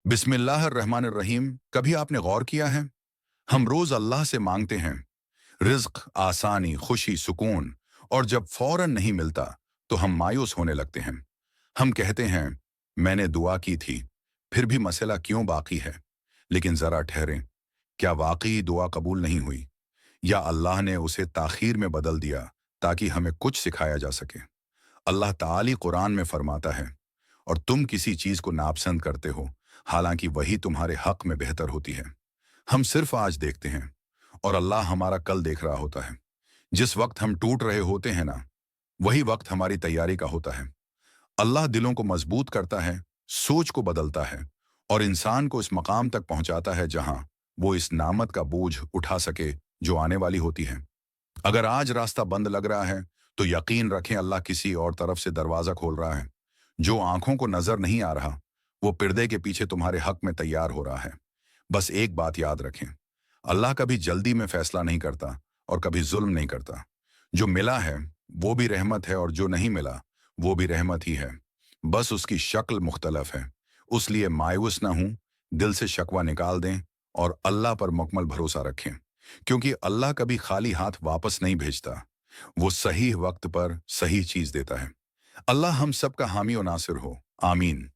बिस्मिल्लाहिर्रहमानिर्रहीम। कभी आपने गौर किया है, हम रोज अल्लाह से मांगते हैं रिज्क, आसानी, खुशी, सुकून, और जब फौरन नहीं मिलता तो हम मायूस होने लगते हैं। हम कहते हैं मैंने दुआ की थी, फिर भी मसला क्यों बाकी है। लेकिन जरा ठहरें, क्या वाकई दुआ कबूल नहीं हुई, या अल्लाह ने उसे ताखीर में बदल दिया ताकि हमें कुछ सिखाया जा सके। अल्लाह ताली कुरान में फरमाता है, और तुम किसी चीज को नापसंद करते हो, हालांकि वही तुम्हारे हक में बेहतर होती है। हम सिर्फ आज देखते हैं, और अल्लाह हमारा कल देख रहा होता है। जिस वक्त हम टूट रहे होते हैं ना, वही वक्त हमारी तैयारी का होता है। अल्लाह दिलों को मजबूत करता है, सोच को बदलता है, और इंसान को इस मकाम तक पहुंचाता है जहां वो इस नामत का बोझ उठा सके जो आने वाली होती है। अगर आज रास्ता बंद लग रहा है, तो यकीन रखें अल्लाह किसी और तरफ से दरवाजा खोल रहा है। जो आंखों को नजर नहीं आ रहा, वो पर्दे के पीछे तुम्हारे हक में तैयार हो रहा है। बस एक बात याद रखें, अल्लाह कभी जल्दी में फैसला नहीं करता और कभी जुल्म नहीं करता। जो मिला है वो भी रहमत है, और जो नहीं मिला वो भी रहमत ही है। बस उसकी शक्ल मुख्तलफ है। उसलिए मायूस ना हूं, दिल से शकवा निकाल दें और अल्लाह पर मुकम्मल भरोसा रखें, क्योंकि अल्लाह कभी खाली हाथ वापस नहीं भेजता। वो सही वक्त पर सही चीज देता है। अल्लाह हम सबका हामी और नासिर हो। आमीन।